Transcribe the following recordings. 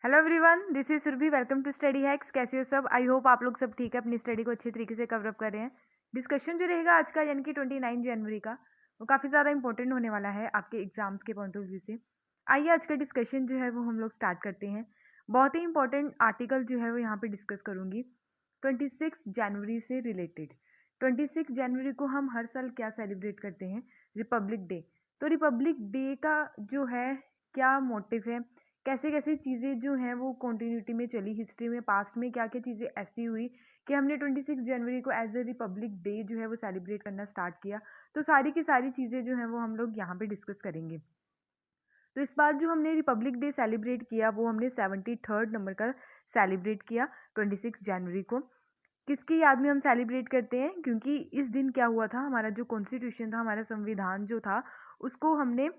Hello everyone, this is Surabhi. Welcome to Study Hacks. कैसे हो सब? आई होप आप लोग सब ठीक है, अपनी स्टडी को अच्छे तरीके से कवर अप कर रहे हैं। डिस्कशन जो रहेगा आज का यानी कि 29 जनवरी का, वो काफ़ी ज़्यादा इंपॉर्टेंट होने वाला है आपके एग्जाम्स के पॉइंट ऑफ व्यू से। आइए आज का डिस्कशन जो है वो हम लोग स्टार्ट करते हैं। बहुत ही इंपॉर्टेंट आर्टिकल जो है वो यहाँ पे डिस्कस करूंगी 26 जनवरी से रिलेटेड। 26 जनवरी को हम हर साल क्या सेलिब्रेट करते हैं? Republic day. तो रिपब्लिक डे का जो है क्या मोटिव है, कैसे कैसे चीज़ें जो हैं वो कंटिन्यूटी में चली हिस्ट्री में, पास्ट में क्या क्या चीज़ें ऐसी हुई कि हमने 26 जनवरी को एज ए रिपब्लिक डे जो है वो सेलिब्रेट करना स्टार्ट किया। तो सारी की सारी चीज़ें जो हैं वो हम लोग यहाँ पे डिस्कस करेंगे। तो इस बार जो हमने रिपब्लिक डे सेलिब्रेट किया वो हमने 73rd नंबर का सेलिब्रेट किया 26 जनवरी को। किसकी याद में हम सेलिब्रेट करते हैं? क्योंकि इस दिन क्या हुआ था, हमारा जो कॉन्स्टिट्यूशन था, हमारा संविधान जो था, उसको हमने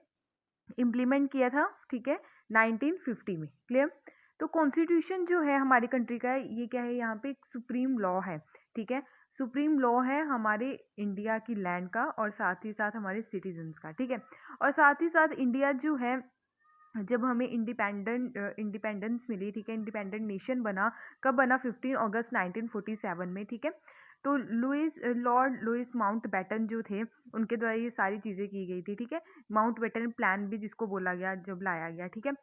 इम्प्लीमेंट किया था, ठीक है, 1950 में। क्लियर? तो कॉन्स्टिट्यूशन जो है हमारी कंट्री का, ये क्या है, यहाँ पे एक सुप्रीम लॉ है, ठीक है। सुप्रीम लॉ है हमारे इंडिया की लैंड का और साथ ही साथ हमारे सिटीजन्स का, ठीक है। और साथ ही साथ इंडिया जो है, जब हमें इंडिपेंडेंस मिली, ठीक है, इंडिपेंडेंट नेशन बना, कब बना? 15 अगस्त 1947 में, ठीक है। तो लॉर्ड लुइस माउंट बैटन जो थे, उनके द्वारा ये सारी चीज़ें की गई थी, ठीक है। माउंट बैटन प्लान भी जिसको बोला गया, जब लाया गया, ठीक है।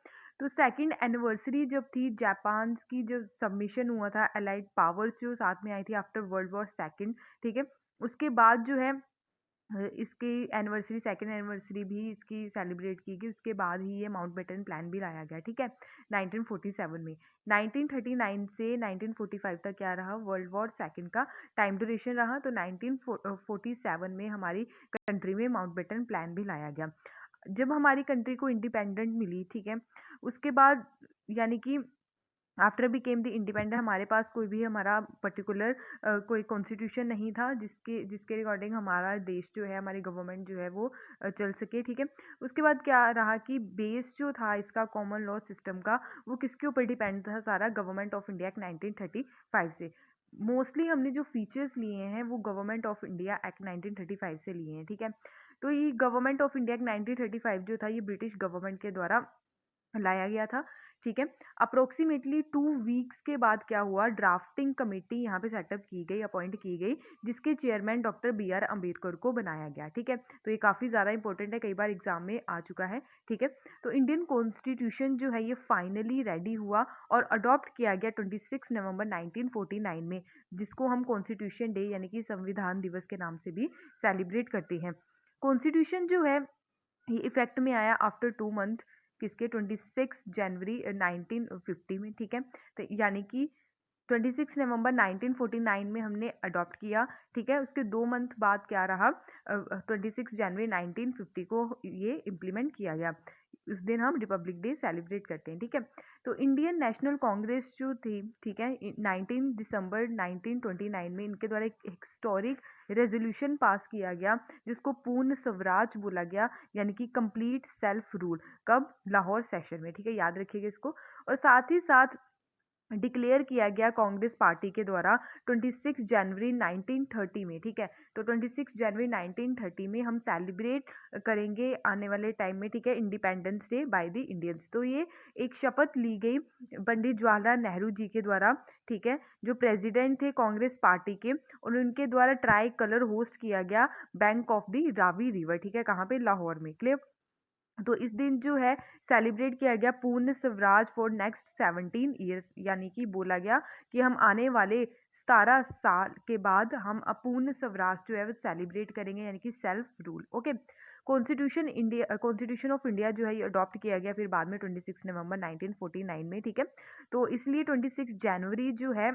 तो सेकंड एनिवर्सरी जब थी, जापान की जो सबमिशन हुआ था, अलाइड पावर्स जो साथ में आई थी आफ्टर वर्ल्ड वॉर सेकंड, ठीक है। उसके बाद जो है इसकी एनिवर्सरी, सेकंड एनिवर्सरी भी इसकी सेलिब्रेट की गई। उसके बाद ही ये माउंट बैटन प्लान भी लाया गया, ठीक है, 1947 में। 1939 से 1945 तक क्या रहा? वर्ल्ड वॉर सेकंड का टाइम ड्यूरेशन रहा। तो 1947 में हमारी कंट्री में माउंट बैटन प्लान भी लाया गया। जब हमारी कंट्री को इंडिपेंडेंट मिली, ठीक है, उसके बाद यानी कि आफ्टर बिकेम द इंडिपेंडेंट, हमारे पास कोई भी हमारा पर्टिकुलर कोई कॉन्स्टिट्यूशन नहीं था जिसके जिसके रिगार्डिंग हमारा देश जो है, हमारी गवर्नमेंट जो है वो चल सके, ठीक है। उसके बाद क्या रहा कि बेस जो था इसका कॉमन लॉ सिस्टम का, वो किसके ऊपर डिपेंड था? सारा गवर्नमेंट ऑफ इंडिया एक्ट 1935 से। मोस्टली हमने जो फीचर्स लिए हैं वो गवर्नमेंट ऑफ इंडिया एक्ट 1935 से लिए हैं, ठीक है। तो ये गवर्नमेंट ऑफ इंडिया एक्ट 1935 जो था, ये ब्रिटिश गवर्नमेंट के द्वारा लाया गया था, ठीक है। अप्रोक्सीमेटली 2 वीक्स के बाद क्या हुआ? ड्राफ्टिंग कमेटी यहाँ पे सेटअप की गई, अपॉइंट की गई, जिसके chairman doctor B R Ambedkar को बनाया गया, ठीक है। तो ये काफ़ी ज़्यादा इंपॉर्टेंट है, कई बार एग्जाम में आ चुका है, ठीक है। तो इंडियन कॉन्स्टिट्यूशन जो है ये फाइनली रेडी हुआ और अडॉप्ट किया गया 26 नवंबर 1949 में, जिसको हम कॉन्स्टिट्यूशन डे यानी कि संविधान दिवस के नाम से भी सेलिब्रेट करते हैं। कॉन्स्टिट्यूशन जो है ये इफेक्ट में आया आफ्टर 2 मंथ, किसके? 26 जनवरी 1950 में, ठीक है। तो यानी कि 26 नवंबर 1949 में हमने अडॉप्ट किया, ठीक है। उसके 2 मंथ बाद क्या रहा? 26 जनवरी 1950 को ये इम्प्लीमेंट किया गया। उस दिन हम रिपब्लिक डे सेलिब्रेट करते हैं, ठीक है। तो इंडियन नेशनल कांग्रेस जो थी, ठीक है, 19 दिसंबर 1929 में इनके द्वारा एक हिस्टोरिक रेजोल्यूशन पास किया गया, जिसको पूर्ण स्वराज बोला गया, यानी कि कंप्लीट सेल्फ रूल। कब? लाहौर सेशन में, ठीक है, याद रखिएगा इसको। और साथ ही साथ डिक्लेयर किया गया कांग्रेस पार्टी के द्वारा 26 जनवरी 1930 में, ठीक है। तो 26 जनवरी 1930 में हम सेलिब्रेट करेंगे आने वाले टाइम में, ठीक है, independence day by the Indians. तो ये एक शपथ ली गई पंडित जवाहरलाल नेहरू जी के द्वारा, ठीक है, जो प्रेसिडेंट थे कांग्रेस पार्टी के, और उनके द्वारा ट्राई कलर होस्ट किया गया bank of the Ravi river, ठीक है, कहाँ पे? लाहौर में। क्लियर? तो इस दिन जो है सेलिब्रेट किया गया पूर्ण स्वराज फॉर नेक्स्ट 17 ईयर्स, यानी कि बोला गया कि हम आने वाले 17 साल के बाद हम अपूर्ण स्वराज जो है वो सेलिब्रेट करेंगे, यानी कि self rule. Okay. Constitution of India जो है ये अडॉप्ट किया गया फिर बाद में 26 नवंबर 1949 में, ठीक है। तो इसलिए 26 जनवरी जो है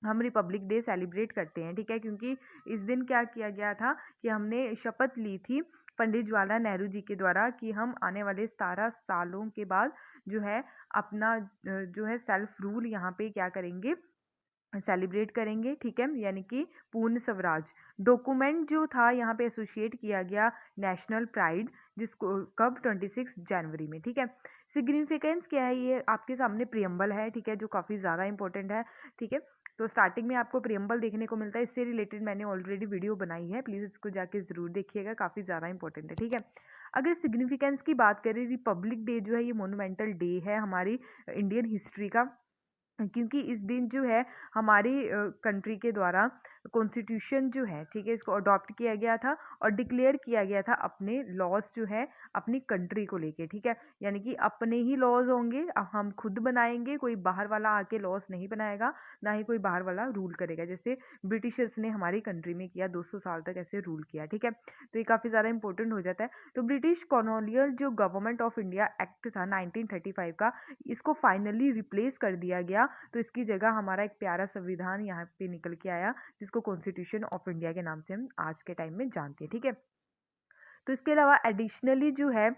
हम रिपब्लिक डे सेलिब्रेट करते हैं, ठीक है, क्योंकि इस दिन क्या किया गया था कि हमने शपथ ली थी पंडित जवाहरलाल नेहरू जी के द्वारा कि हम आने वाले 17 सालों के बाद जो है अपना जो है सेल्फ रूल यहाँ पे क्या करेंगे? सेलिब्रेट करेंगे, ठीक है, यानी कि पूर्ण स्वराज। डॉक्यूमेंट जो था यहाँ पे एसोसिएट किया गया नेशनल प्राइड, जिसको कब? 26 जनवरी में, ठीक है। सिग्निफिकेंस क्या है? ये आपके सामने प्रियम्बल है, ठीक है, जो काफ़ी ज़्यादा इंपॉर्टेंट है, ठीक है। तो स्टार्टिंग में आपको प्रियम्बल देखने को मिलता है, इससे रिलेटेड मैंने ऑलरेडी वीडियो बनाई है, प्लीज़ इसको जाके ज़रूर देखिएगा, काफ़ी ज़्यादा इंपॉर्टेंट है, ठीक है। अगर सिग्निफिकेंस की बात करें, रिपब्लिक डे जो है ये मोन्यूमेंटल डे है हमारी इंडियन हिस्ट्री का, क्योंकि इस दिन जो है हमारी कंट्री के द्वारा कॉन्स्टिट्यूशन जो है, ठीक है, इसको अडॉप्ट किया गया था और डिक्लेयर किया गया था अपने लॉज जो है अपनी कंट्री को लेके, ठीक है। यानी कि अपने ही लॉज होंगे, हम खुद बनाएंगे, कोई बाहर वाला आके लॉज नहीं बनाएगा, ना ही कोई बाहर वाला रूल करेगा, जैसे ब्रिटिशर्स ने हमारी कंट्री में किया, 200 साल तक ऐसे रूल किया, ठीक है। तो ये काफ़ी ज़्यादा इंपॉर्टेंट हो जाता है। तो ब्रिटिश कॉलोनियल जो गवर्नमेंट ऑफ इंडिया एक्ट था 1935 का, इसको फाइनली रिप्लेस कर दिया गया। तो इसकी जगह हमारा एक प्यारा संविधान यहाँ पे निकल के आया, जिसको कॉन्स्टिट्यूशन ऑफ इंडिया के नाम से हम आज के टाइम में जानते हैं, ठीक है। तो इसके अलावा एडिशनली जो है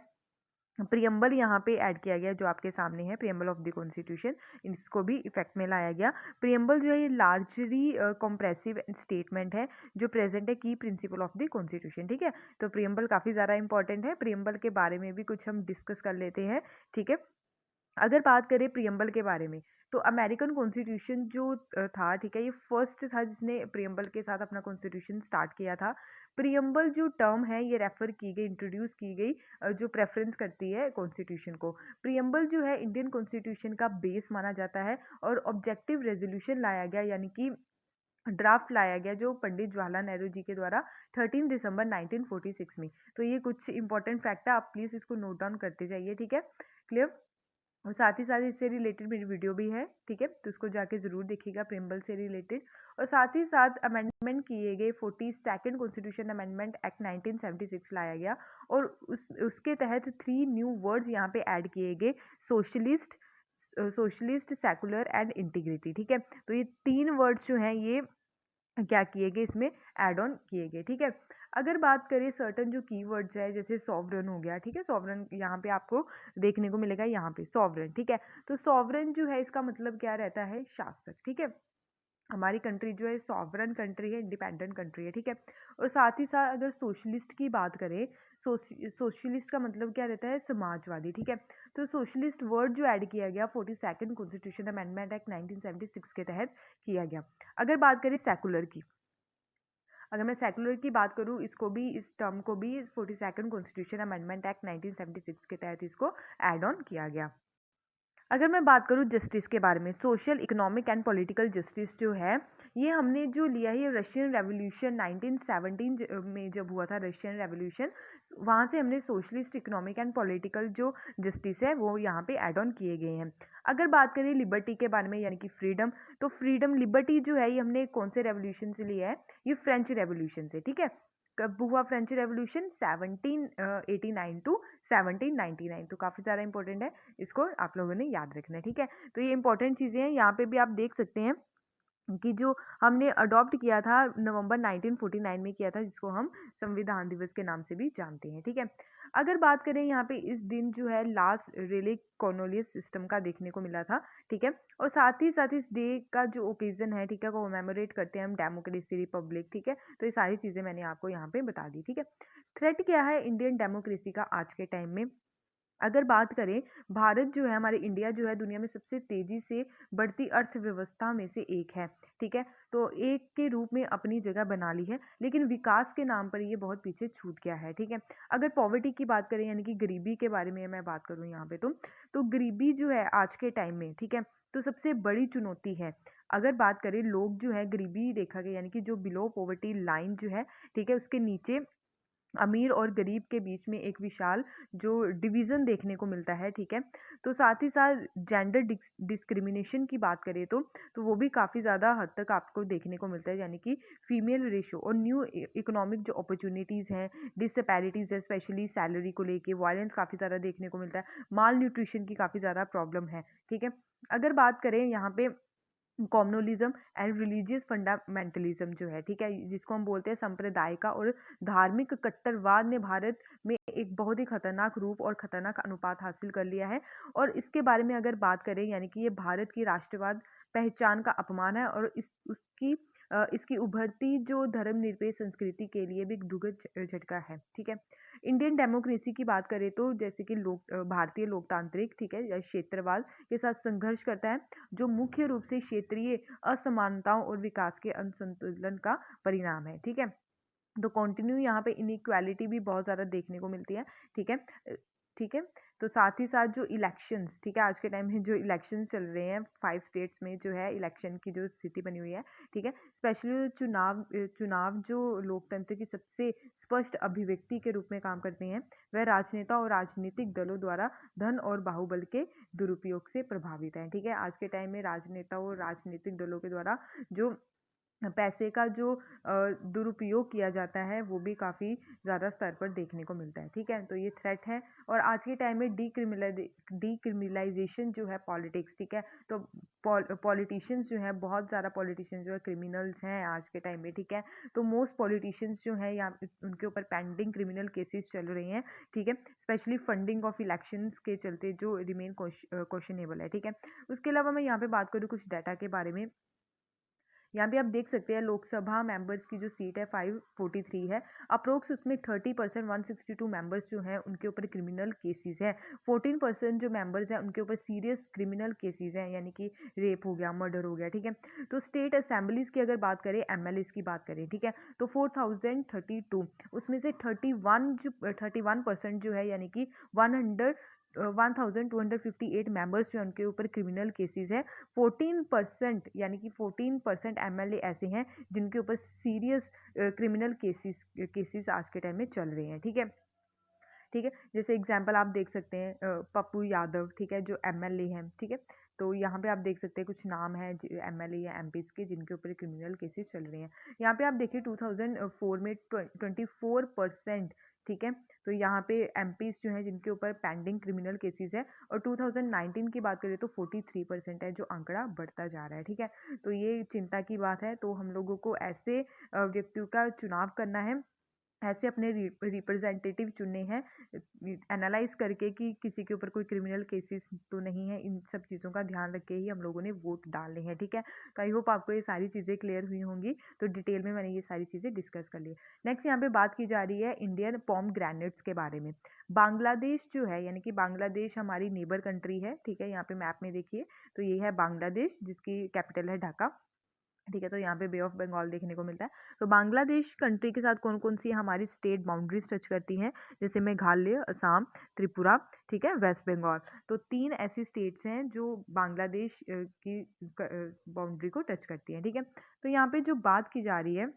प्रियम्बल यहाँ पे ऐड किया गया, जो आपके सामने है, प्रियम्बल ऑफ द कॉन्स्टिट्यूशन, इसको भी इफेक्ट में लाया गया। प्रियम्बल जो है ये लार्जली कॉम्प्रेसिव स्टेटमेंट है जो प्रेजेंट है की प्रिंसिपल ऑफ द कॉन्स्टिट्यूशन, ठीक है। तो प्रियम्बल काफ़ी ज़्यादा इंपॉर्टेंट है, प्रियम्बल के बारे में भी कुछ हम डिस्कस कर लेते हैं, ठीक है। अगर बात करें प्रियम्बल के बारे में, तो अमेरिकन कॉन्स्टिट्यूशन जो था, ठीक है, ये फर्स्ट था जिसने प्रियम्बल के साथ अपना कॉन्स्टिट्यूशन स्टार्ट किया था। प्रियम्बल जो टर्म है ये रेफर की गई, इंट्रोड्यूस की गई, जो प्रेफरेंस करती है कॉन्स्टिट्यूशन को। प्रियम्बल जो है इंडियन कॉन्स्टिट्यूशन का बेस माना जाता है और ऑब्जेक्टिव रेजोल्यूशन लाया गया, यानी कि ड्राफ्ट लाया गया जो पंडित जवाहरलाल नेहरू जी के द्वारा 13 दिसंबर 1946 में। तो ये कुछ इंपॉर्टेंट फैक्ट है, आप प्लीज़ इसको नोट डाउन करते जाइए, ठीक है, क्लियर। और साथ ही साथ इससे रिलेटेड मेरी वीडियो भी है, ठीक है, तो उसको जाके ज़रूर देखिएगा, प्रियम्बल से रिलेटेड। और साथ ही साथ अमेंडमेंट किए गए, 42nd कॉन्स्टिट्यूशन अमेंडमेंट एक्ट 1976 लाया गया और उसके तहत 3 न्यू वर्ड्स यहाँ पे ऐड किए गए, सोशलिस्ट, सेकुलर एंड इंटीग्रिटी, ठीक है। तो ये 3 वर्ड्स जो हैं ये क्या किए गए, इसमें ऐड ऑन किए गए, ठीक है। अगर बात करें सर्टन जो कीवर्ड्स है, जैसे सॉवरन हो गया, ठीक है, सॉवरन यहाँ पे आपको देखने को मिलेगा, यहाँ पे सॉवरन, ठीक है। तो सॉवरन जो है इसका मतलब क्या रहता है, शासक, ठीक है। हमारी कंट्री जो है सॉवरन कंट्री है, इंडिपेंडेंट कंट्री है, ठीक है। और साथ ही साथ अगर सोशलिस्ट की बात करें, सोशलिस्ट का मतलब क्या रहता है, समाजवादी, ठीक है। तो सोशलिस्ट वर्ड जो ऐड किया गया 42nd कॉन्स्टिट्यूशन अमेंडमेंट एक्ट 1976 के तहत किया गया। अगर बात करें सेकुलर की, अगर मैं सेकुलर की बात करूँ, इसको भी, इस टर्म को भी 42nd कॉन्स्टिट्यूशन अमेंडमेंट एक्ट 1976 के तहत इसको ऐड ऑन किया गया। अगर मैं बात करूँ जस्टिस के बारे में, social, economic and political justice जो है, ये हमने जो लिया है, ये रशियन रेवोल्यूशन 1917 में जब हुआ था रशियन रेवोल्यूशन, वहाँ से हमने सोशलिस्ट, इकोनॉमिक एंड पॉलिटिकल जो जस्टिस है वो यहाँ पे ऐड ऑन किए गए हैं। अगर बात करें लिबर्टी के बारे में, यानी कि फ्रीडम, तो फ्रीडम, लिबर्टी जो है ये हमने कौन से रेवोल्यूशन से लिया है, ये फ्रेंच रेवोल्यूशन से, ठीक है। कब हुआ फ्रेंच रेवोल्यूशन, 1789 टू 1799, तो काफ़ी ज़्यादा इंपॉर्टेंट है, इसको आप लोगों ने याद रखना है, ठीक है। तो ये इंपॉर्टेंट चीज़ें हैं, यहाँ पे भी आप देख सकते हैं कि जो हमने अडॉप्ट किया था नवंबर 1949 में किया था, जिसको हम संविधान दिवस के नाम से भी जानते हैं, ठीक है। अगर बात करें यहाँ पे, इस दिन जो है लास्ट रिलीक कॉलोनियल सिस्टम का देखने को मिला था, ठीक है। और साथ ही इस डे का जो ओकेजन है, ठीक है, को मेमोरेट करते हैं हम, डेमोक्रेसी, रिपब्लिक, ठीक है। तो ये सारी चीज़ें मैंने आपको यहाँ पे बता दी, ठीक है। थ्रेट क्या है इंडियन डेमोक्रेसी का आज के टाइम में, अगर बात करें, भारत जो है, हमारे इंडिया जो है, दुनिया में सबसे तेजी से बढ़ती अर्थव्यवस्था में से एक है, ठीक है। तो एक के रूप में अपनी जगह बना ली है, लेकिन विकास के नाम पर ये बहुत पीछे छूट गया है, ठीक है। अगर पॉवर्टी की बात करें, यानी कि गरीबी के बारे में मैं बात करूं यहाँ पे, तो गरीबी जो है आज के टाइम में, ठीक है, तो सबसे बड़ी चुनौती है। अगर बात करें, लोग जो है गरीबी देखा गया, यानी कि जो बिलो पॉवर्टी लाइन जो है, ठीक है, उसके नीचे अमीर और गरीब के बीच में एक विशाल जो डिवीज़न देखने को मिलता है, ठीक है। तो साथ ही साथ जेंडर डिस्क्रिमिनेशन की बात करें, तो वो भी काफ़ी ज़्यादा हद तक आपको देखने को मिलता है, यानी कि फीमेल रेशो और न्यू इकोनॉमिक जो अपॉर्चुनिटीज़ हैं, डिसपैरिटीज़ है, स्पेशली सैलरी को लेके वायलेंस काफ़ी ज़्यादा देखने को मिलता है, माल न्यूट्रिशन की काफ़ी ज़्यादा प्रॉब्लम है, ठीक है। अगर बात करें यहाँ पे कॉम्युनलिज्म एंड रिलीजियस फंडामेंटलिज्म जो है, ठीक है, जिसको हम बोलते हैं सांप्रदायिक और धार्मिक कट्टरवाद ने भारत में एक बहुत ही खतरनाक रूप और खतरनाक अनुपात हासिल कर लिया है। और इसके बारे में अगर बात करें, यानी कि ये भारत की राष्ट्रवाद पहचान का अपमान है और इसकी उभरती जो धर्मनिरपेक्ष संस्कृति के लिए भी एक दुखद झटका है, ठीक है। इंडियन डेमोक्रेसी की बात करें, तो जैसे कि भारतीय लोकतांत्रिक, ठीक है, या क्षेत्रवाद के साथ संघर्ष करता है, जो मुख्य रूप से क्षेत्रीय असमानताओं और विकास के असंतुलन का परिणाम है, ठीक है। तो कंटिन्यू यहाँ पे इनइक्वालिटी भी बहुत ज़्यादा देखने को मिलती है। ठीक है। ठीक है। तो साथ ही साथ जो इलेक्शंस, ठीक है, आज के टाइम में जो इलेक्शंस चल रहे हैं 5 स्टेट्स में, जो है इलेक्शन की जो स्थिति बनी हुई है, ठीक है, स्पेशली चुनाव जो लोकतंत्र की सबसे स्पष्ट अभिव्यक्ति के रूप में काम करते हैं, वह राजनेता और राजनीतिक दलों द्वारा धन और बाहुबल के दुरुपयोग से प्रभावित है। ठीक है, आज के टाइम में राजनेता और राजनीतिक दलों के द्वारा जो पैसे का जो दुरुपयोग किया जाता है, वो भी काफ़ी ज़्यादा स्तर पर देखने को मिलता है। ठीक है, तो ये थ्रेट है। और आज के टाइम में डीक्रिमिनलाइजेशन जो है पॉलिटिक्स, ठीक है, तो पॉलिटिशियंस जो हैं, बहुत ज़्यादा पॉलिटिशियंस जो है क्रिमिनल्स हैं आज के टाइम में। ठीक है, तो मोस्ट पॉलिटिशियंस जो हैं यहाँ उनके ऊपर पेंडिंग क्रिमिनल केसेस चल रहे हैं। ठीक है, स्पेशली फंडिंग ऑफ इलेक्शंस के चलते जो रिमेन क्वेश्चनेबल है। ठीक है, उसके अलावा मैं यहाँ पे बात करूँ कुछ डाटा के बारे में। यहाँ पे आप देख सकते हैं लोकसभा मेंबर्स की जो सीट है 543 है। अप्रोक्स उसमें 30% 162 मेंबर्स जो हैं उनके ऊपर क्रिमिनल केसेस हैं। 14% जो मेंबर्स हैं उनके ऊपर सीरियस क्रिमिनल केसेस हैं, यानी कि रेप हो गया, मर्डर हो गया। ठीक है, तो स्टेट असेंबलीज की अगर बात करें, एमएलएस की बात करें, ठीक है, तो 4032, उसमें से 31% जो है, यानी कि 1258 मेंबर्स जो हैं उनके ऊपर क्रिमिनल केसेस है। 14% यानी कि 14% एमएलए ऐसे हैं जिनके ऊपर सीरियस क्रिमिनल केसेस आज के टाइम में चल रहे हैं। ठीक है। ठीक है, जैसे एग्जांपल आप देख सकते हैं पप्पू यादव, ठीक है, जो एमएलए हैं। ठीक है, तो यहाँ पे आप देख सकते हैं कुछ नाम है एमएलए या एमपीज के जिनके ऊपर क्रिमिनल केसेस चल रहे हैं। यहाँ पे आप देखिए 2004 में 24%, ठीक है, तो यहाँ पे एमपीज जो हैं जिनके ऊपर पेंडिंग क्रिमिनल केसेस है, और 2019 की बात करें तो 43% है, जो आंकड़ा बढ़ता जा रहा है। ठीक है, तो ये चिंता की बात है। तो हम लोगों को ऐसे व्यक्तियों का चुनाव करना है, ऐसे अपने रिप्रेजेंटेटिव चुनने हैं, एनालाइज करके कि किसी के ऊपर कोई क्रिमिनल केसेस तो नहीं है। इन सब चीज़ों का ध्यान रख के ही हम लोगों ने वोट डालने हैं। ठीक है, तो आई होप आपको ये सारी चीज़ें क्लियर हुई होंगी। तो डिटेल में मैंने ये सारी चीज़ें डिस्कस कर ली। नेक्स्ट यहाँ पे बात की जा रही है इंडियन पॉम ग्रेनेड्स के बारे में। बांग्लादेश जो है, यानी कि बांग्लादेश हमारी नेबर कंट्री है। ठीक है, यहाँ पे मैप में देखिए, तो ये है बांग्लादेश, जिसकी कैपिटल है ढाका। ठीक है, तो यहाँ पे बे ऑफ बंगाल देखने को मिलता है। तो बांग्लादेश कंट्री के साथ कौन कौन सी हमारी स्टेट बाउंड्रीज टच करती हैं, जैसे मेघालय, असम, त्रिपुरा, ठीक है, वेस्ट बंगाल। तो 3 ऐसी स्टेट्स हैं जो बांग्लादेश की बाउंड्री को टच करती हैं। ठीक है, तो यहाँ पे जो बात की जा रही है,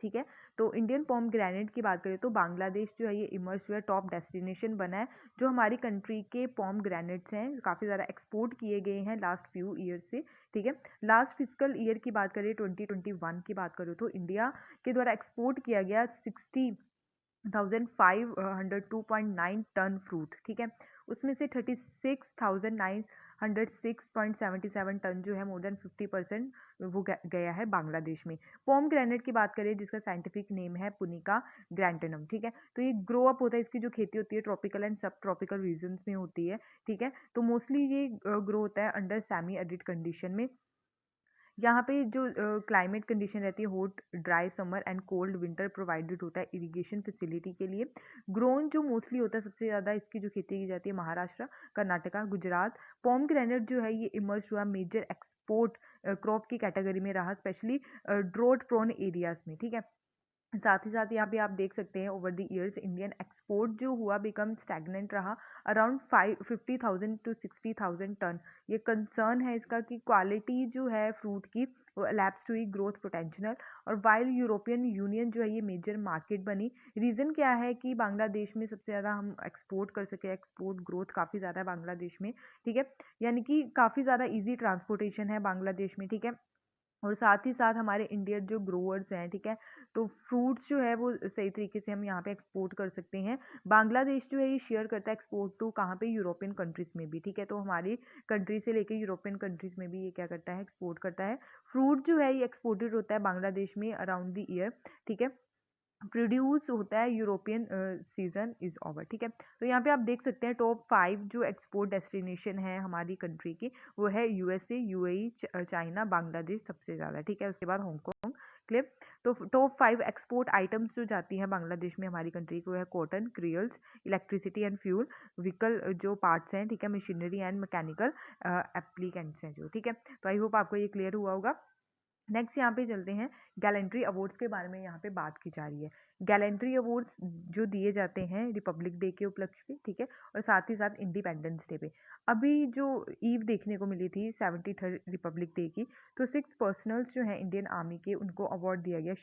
ठीक है, तो इंडियन पॉम ग्रेनेड की बात करें तो बांग्लादेश जो है ये इमर्ज जो है टॉप डेस्टिनेशन बना है। जो हमारी कंट्री के पॉम ग्रेनेड्स हैं काफ़ी ज़्यादा एक्सपोर्ट किए गए हैं लास्ट फ्यू ईयर से। ठीक है, लास्ट फिजिकल ईयर की बात करें 2021 की बात करूँ तो इंडिया के द्वारा एक्सपोर्ट किया गया 60,502.9 टन फ्रूट। ठीक है, उसमें से 36,906.77 टन जो है, मोर देन 50% वो गया है बांग्लादेश में। पॉम ग्रेनेड की बात करें जिसका साइंटिफिक नेम है पुनिका ग्रैंटेनम। ठीक है, तो ये ग्रो अप होता है, इसकी जो खेती होती है ट्रॉपिकल एंड सब ट्रॉपिकल रीजन्स में होती है। ठीक है, तो मोस्टली ये ग्रो होता है अंडर सेमी एरिड कंडीशन में। यहाँ पे जो क्लाइमेट कंडीशन रहती है, hot dry summer and cold winter provided होता है इरिगेशन फैसिलिटी के लिए। ग्रोन जो मोस्टली होता है, सबसे ज़्यादा इसकी जो खेती की जाती है महाराष्ट्र, कर्नाटका, गुजरात। पॉम ग्रेनेड जो है ये इमर्ज हुआ मेजर एक्सपोर्ट क्रॉप की कैटेगरी में रहा, स्पेशली ड्रोट प्रोन एरियाज में। ठीक है, साथ ही साथ यहाँ पे आप देख सकते हैं over the years Indian export जो हुआ बिकम स्टैग्नेंट रहा अराउंड 50,000 टू 60,000 टन। ये कंसर्न है इसका कि क्वालिटी जो है फ्रूट की वो लैप्स हुई ग्रोथ पोटेंशियल। और वाइल यूरोपियन यूनियन जो है ये मेजर मार्केट बनी। रीज़न क्या है कि बांग्लादेश में सबसे ज़्यादा हम एक्सपोर्ट कर सके, एक्सपोर्ट ग्रोथ काफ़ी ज़्यादा है बांग्लादेश में। ठीक है, यानी कि काफ़ी ज़्यादा ईजी ट्रांसपोर्टेशन है बांग्लादेश में। ठीक है, और साथ ही साथ हमारे इंडियन जो ग्रोअर्स हैं, ठीक है, तो फ्रूट्स जो है वो सही तरीके से हम यहाँ पे एक्सपोर्ट कर सकते हैं। बांग्लादेश जो है ये शेयर करता है एक्सपोर्ट टू कहाँ पे, यूरोपियन कंट्रीज में भी। ठीक है, तो हमारी कंट्री से लेके यूरोपियन कंट्रीज में भी ये क्या करता है, एक्सपोर्ट करता है। फ्रूट जो है ये एक्सपोर्टेड होता है बांग्लादेश में अराउंड द ईयर। ठीक है, प्रोड्यूस होता है यूरोपियन सीजन इज ओवर। ठीक है, तो यहाँ पे आप देख सकते हैं टॉप 5 जो एक्सपोर्ट डेस्टिनेशन है हमारी कंट्री की, वो है यूएसए, यूएई, चाइना, बांग्लादेश सबसे ज़्यादा। ठीक है, उसके बाद हांगकांग। क्लियर, तो टॉप 5 एक्सपोर्ट आइटम्स जो जाती हैं बांग्लादेश में हमारी कंट्री को है cotton, cereals, electricity and fuel, vehicle जो पार्ट्स हैं, ठीक है, मशीनरी एंड मैकेनिकल एप्लीकेंट्स हैं जो। ठीक है, तो आई होप आपको ये क्लियर हुआ होगा। नेक्स्ट यहाँ पे चलते हैं, गैलेंट्री अवार्ड्स के बारे में यहाँ पे बात की जा रही है। गैलेंट्री अवार्ड्स जो दिए जाते हैं रिपब्लिक डे के उपलक्ष्य पे, ठीक है, और साथ ही साथ इंडिपेंडेंस डे पे। अभी जो ईव देखने को मिली थी 73rd रिपब्लिक डे की, तो 6 पर्सनल्स जो हैं इंडियन आर्मी के, उनको अवार्ड दिया गया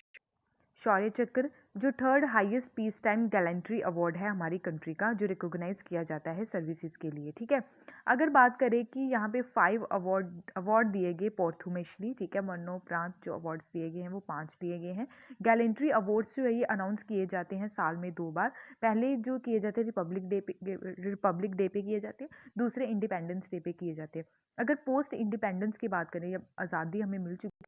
शौर्य चक्र, जो third highest peace time gallantry award है हमारी कंट्री का, जो रिकॉग्नाइज किया जाता है सर्विसेज के लिए, ठीक है। अगर बात करें कि यहाँ पे 5 अवार्ड अवार्ड दिए गए पॉर्थुमेशली, ठीक है, मरणोपरांत जो अवार्ड्स दिए गए हैं वो 5 दिए गए हैं। गैलेंट्री अवार्ड्स जो है ये अनाउंस किए जाते हैं साल में 2 बार। पहले जो किए जाते हैं रिपब्लिक डे पे किए जाते हैं, दूसरे इंडिपेंडेंस डे पे किए जाते हैं। अगर पोस्ट इंडिपेंडेंस की बात करें, जब आज़ादी हमें मिल चुकी,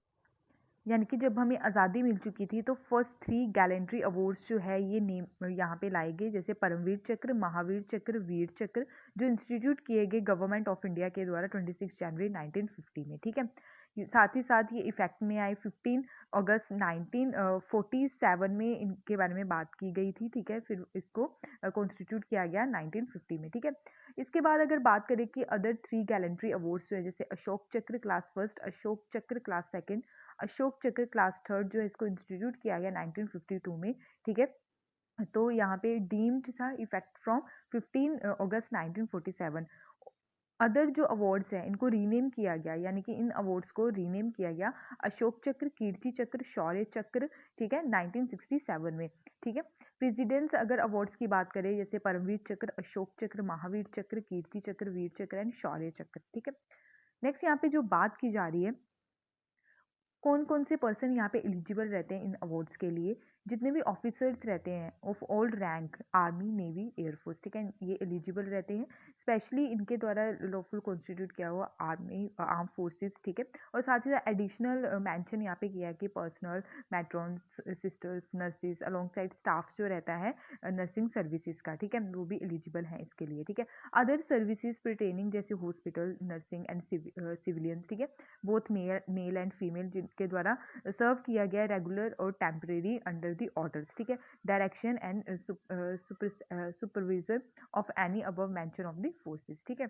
यानी कि जब हमें आज़ादी मिल चुकी थी, तो फर्स्ट 3 गैलेंट्री अवार्ड्स जो है ये नेम यहाँ पे लाए गए, जैसे परमवीर चक्र, महावीर चक्र, वीर चक्र, जो इंस्टीट्यूट किए गए गवर्नमेंट ऑफ इंडिया के द्वारा 26 जनवरी 1950 में, ठीक है। साथ ही साथ ये इफेक्ट में आए 15 अगस्त 1947 में, इनके बारे में बात की गई थी, ठीक है। फिर इसको कॉन्स्टिट्यूट किया गया 1950 में, ठीक है। इसके बाद अगर बात करें कि अदर 3 गैलेंट्री अवार्ड्स जो है, जैसे अशोक चक्र क्लास फर्स्ट, अशोक चक्र क्लास सेकंड, अशोक चक्र क्लास थर्ड, जो है इसको इंस्टीट्यूट किया गया 1952 में, ठीक है। तो यहाँ पे डीम्ड था इफेक्ट फ्रॉम 15 अगस्त 1947। अदर जो अवार्ड्स हैं इनको रीनेम किया गया, यानी कि इन अवार्ड्स को रीनेम किया गया अशोक चक्र, कीर्ति चक्र, शौर्य चक्र, ठीक है, 1967 में, ठीक है। प्रेसिडेंट्स अगर अवार्ड्स की बात करें, जैसे परमवीर चक्र, अशोक चक्र, महावीर चक्र, कीर्ति चक्र, वीर चक्र एंड शौर्य चक्र, ठीक है। नेक्स्ट यहाँ पे जो बात की जा रही है, कौन-कौन से पर्सन यहाँ पे एलिजिबल रहते हैं इन अवार्ड्स के लिए? जितने भी ऑफिसर्स रहते हैं of all rank, army, navy, air force, ठीक है, ये एलिजिबल रहते हैं। स्पेशली इनके द्वारा लॉफुल कॉन्स्टिट्यूट किया हुआ आर्मी, आर्म फोर्सेस, ठीक है। और साथ ही साथ एडिशनल मेंशन यहाँ पे किया है कि personal, matrons, sisters, nurses alongside staff जो रहता है नर्सिंग सर्विसेज का, ठीक है, वो भी एलिजिबल हैं इसके लिए, ठीक है। अदर सर्विसेज पर्टेनिंग, जैसे हॉस्पिटल, नर्सिंग एंड सिविलियंस, ठीक है, बोथ मेल एंड फीमेल, जिनके द्वारा सर्व किया गया रेगुलर और टेम्परेरी अंडर द ऑर्डर्स, ठीक है, direction and supervision of any above mention of the forces, ठीक है।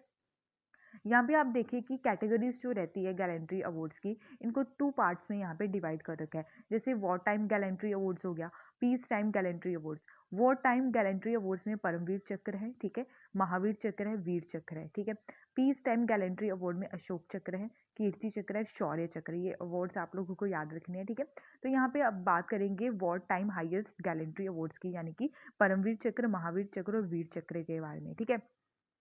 यहाँ पे आप देखिए कि कैटेगरीज जो रहती है गैलेंट्री अवार्ड्स की, इनको 2 पार्ट्स में यहाँ पे डिवाइड कर रखा है। जैसे वॉर टाइम गैलेंट्री अवार्ड्स हो गया, peace time gallantry awards. War time gallantry awards में परमवीर चक्र है, ठीक है, महावीर चक्र है, वीर चक्र है, ठीक है। पीस टाइम गैलेंट्री अवार्ड में अशोक चक्र है, कीर्ति चक्र है, शौर्य चक्र, ये अवार्ड्स आप लोगों को याद रखने हैं, ठीक है। तो यहाँ पे अब बात करेंगे war time highest gallantry awards की, यानी कि परमवीर चक्र, महावीर चक्र और वीर चक्र के बारे में, ठीक है।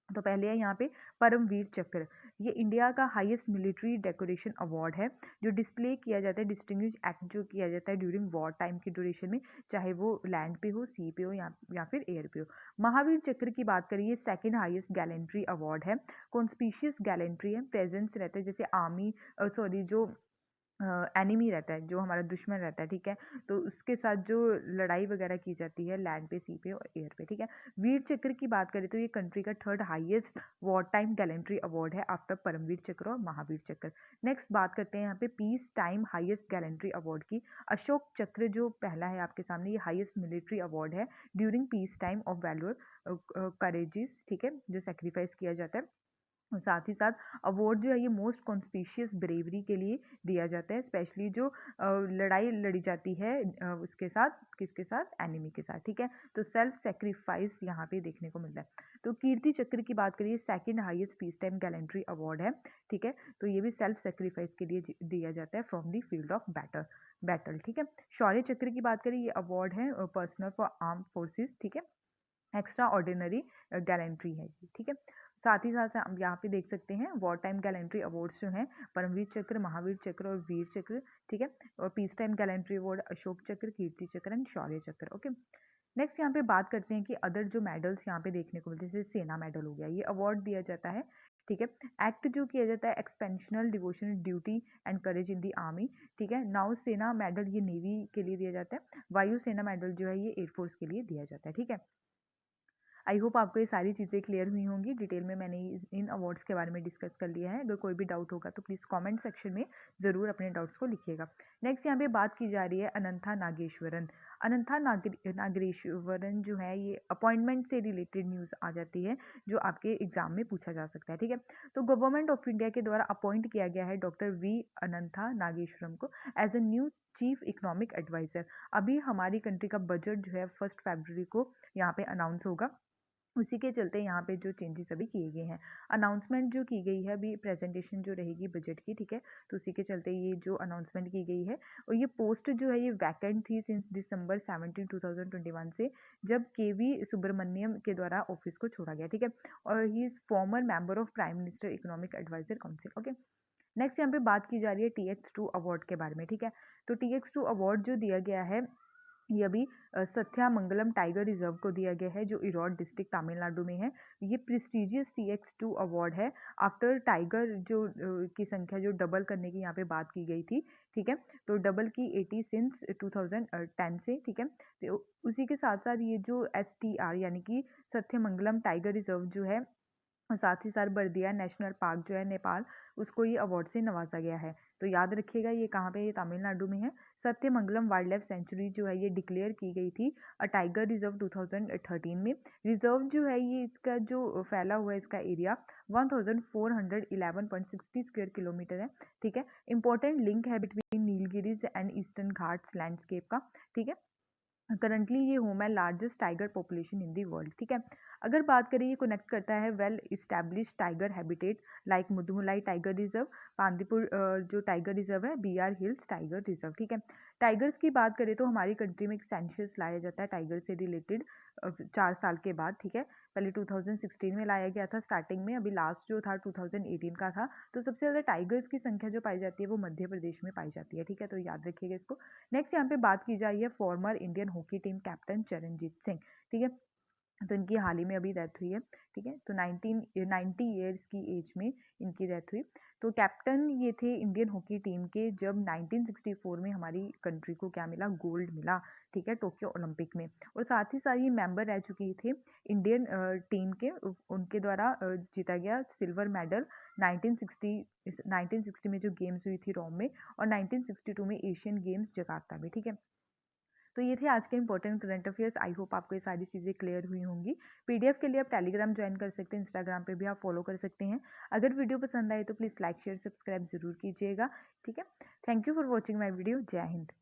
तो पहले है यहाँ पे परमवीर चक्र, ये इंडिया का हाईएस्ट मिलिट्री डेकोरेशन अवार्ड है, जो डिस्प्ले किया जाता है, डिस्टिंग्विश एक्ट जो किया जाता है ड्यूरिंग वॉर टाइम की ड्यूरेशन में, चाहे वो लैंड पे हो, सी पे हो, या फिर एयर पे हो। महावीर चक्र की बात करिए, सेकंड हाईएस्ट गैलेंट्री अवार्ड है, कॉन्स्पिशियस गैलेंट्री है, प्रेजेंस रहता है, जैसे आर्मी, सॉरी, जो एनिमी रहता है, जो हमारा दुश्मन रहता है, ठीक है, तो उसके साथ जो लड़ाई वगैरह की जाती है लैंड पे, सी पे और एयर पे, ठीक है। वीर चक्र की बात करें तो ये कंट्री का third highest war time gallantry award है आफ्टर परमवीर चक्र और महावीर चक्र। नेक्स्ट बात करते हैं यहाँ पे peace time highest gallantry award की। अशोक चक्र जो पहला है आपके सामने, ये हाईएस्ट मिलिट्री अवार्ड है ड्यूरिंग पीस टाइम ऑफ वैल्यूर करेजिस, ठीक है, जो सेक्रीफाइस किया जाता है। और साथ ही साथ अवार्ड जो है ये मोस्ट कॉन्स्पिशियस ब्रेवरी के लिए दिया जाता है, स्पेशली जो लड़ाई लड़ी जाती है उसके साथ, किसके साथ, एनिमी के साथ, ठीक है। तो सेल्फ सेक्रीफाइस यहाँ पे देखने को मिलता है। तो कीर्ति चक्र की बात करिए, second highest peace time gallantry award है, ठीक है, तो ये भी सेल्फ सेक्रीफाइस के लिए दिया जाता है from the field of battle, ठीक है। शौर्य चक्र की बात करें, ये अवार्ड है पर्सनल फॉर आर्म फोर्सेस, ठीक है, एक्स्ट्रा ऑर्डिनरी गैलेंट्री है ये, ठीक है। साथ ही साथ हम यहाँ पे देख सकते हैं वॉर टाइम गैलेंट्री अवार्ड्स जो हैं, परमवीर चक्र, महावीर चक्र और वीर चक्र, ठीक है। और peace time gallantry award Ashok चक्र, कीर्ति चक्र एंड शौर्य चक्र, ओके। नेक्स्ट यहाँ पे बात करते हैं कि अदर जो मेडल्स यहाँ पे देखने को मिलते हैं, जैसे सेना मेडल हो गया, ये अवार्ड दिया जाता है, ठीक है। एक्ट जो किया जाता है exceptional devotional duty and courage in the army, ठीक है। नाउ सेना मेडल ये नेवी के लिए दिया जाता है, वायु सेना मेडल जो है ये एयरफोर्स के लिए दिया जाता है, ठीक है। आई होप आपको ये सारी चीज़ें क्लियर हुई होंगी। डिटेल में मैंने इन अवार्ड्स के बारे में डिस्कस कर लिया है। अगर कोई भी डाउट होगा तो प्लीज़ कमेंट सेक्शन में ज़रूर अपने डाउट्स को लिखिएगा। नेक्स्ट यहाँ पे बात की जा रही है अनंथा नागेश्वरन। अनंथा नागेश्वरन जो है ये अपॉइंटमेंट से रिलेटेड न्यूज़ आ जाती है जो आपके एग्जाम में पूछा जा सकता है, ठीक है। तो गवर्नमेंट ऑफ इंडिया के द्वारा अपॉइंट किया गया है डॉक्टर वी अनंथा नागेश्वरम को as a new chief economic adviser. अभी हमारी कंट्री का बजट जो है 1 फरवरी को यहाँ पे अनाउंस होगा। उसी के चलते यहाँ पे जो चेंजेस अभी किए गए हैं, अनाउंसमेंट जो की गई है अभी प्रेजेंटेशन जो रहेगी बजट की, ठीक है। तो उसी के चलते ये जो अनाउंसमेंट की गई है और ये पोस्ट जो है ये वैकेंट थी सिंस दिसंबर 17 2021 से, जब केवी सुब्रमण्यम के द्वारा ऑफिस को छोड़ा गया, ठीक है। और he is former member of prime minister economic adviser council, okay. Next यहाँ पे बात की जा रही है TX2 अवार्ड के बारे में, ठीक है। तो TX2 अवार्ड जो दिया गया है ये अभी सथ्यामंगलम टाइगर रिजर्व को दिया गया है जो इरोड डिस्ट्रिक्ट तमिलनाडु में है। ये प्रेस्टिजियस TX2 अवार्ड है आफ्टर टाइगर जो की संख्या जो डबल करने की यहाँ पे बात की गई थी, ठीक है। तो डबल की 80 सिंस 2010 से, ठीक है। तो उसी के साथ साथ ये जो STR यानी कि सथ्यमंगलम टाइगर रिजर्व जो है और साथ ही साथ बर्दिया नेशनल पार्क जो है नेपाल, उसको ये अवार्ड से नवाजा गया है। तो याद रखिएगा ये कहाँ पे, ये तमिलनाडु में है। सत्यमंगलम वाइल्ड लाइफ सेंचुरी जो है ये डिक्लेयर की गई थी अ टाइगर रिजर्व 2013 में। रिजर्व जो है ये इसका जो फैला हुआ है इसका एरिया 1411.60 स्क्वायर किलोमीटर है, ठीक है। इंपॉर्टेंट लिंक है between Nilgiris and eastern Ghats landscape का, ठीक है। करंटली ये होम है largest tiger population in the world, ठीक है। अगर बात करें ये कनेक्ट करता है well establish tiger habitat like Mudumalai tiger reserve, Bandipur जो टाइगर रिजर्व है, BR हिल्स टाइगर रिजर्व, ठीक है। टाइगर्स की बात करें तो हमारी कंट्री में एक सेंसस लाया जाता है टाइगर से रिलेटेड 4 साल के बाद, ठीक है। पहले 2016 में लाया गया था स्टार्टिंग में, अभी लास्ट जो था 2018 का था। तो सबसे ज़्यादा टाइगर्स की संख्या जो पाई जाती है वो मध्य प्रदेश में पाई जाती है, ठीक है। तो याद रखिएगा इसको। नेक्स्ट यहाँ पे बात की जा रही है former Indian hockey team captain Charanjit Singh, ठीक है। तो इनकी हाल ही में अभी डेथ हुई है, ठीक है। तो 90 ईयर्स की एज में इनकी डेथ हुई। तो कैप्टन ये थे इंडियन हॉकी टीम के जब 1964 में हमारी कंट्री को क्या मिला, गोल्ड मिला, ठीक है, टोक्यो ओलंपिक में। और साथ ही साथ ये मेंबर रह चुके थे इंडियन टीम के, उनके द्वारा जीता गया सिल्वर मेडल 1960 में जो गेम्स हुई थी रोम में, और 1962 में एशियन गेम्स जकार्ता में, ठीक है। तो ये थे आज के important current affairs. I hope आपको ये सारी चीज़ें क्लियर हुई होंगी। PDF के लिए आप टेलीग्राम ज्वाइन कर सकते हैं, इंस्टाग्राम पे भी आप फॉलो कर सकते हैं। अगर वीडियो पसंद आए तो प्लीज़ लाइक शेयर सब्सक्राइब जरूर कीजिएगा, ठीक है। Thank you for watching my video. जय हिंद।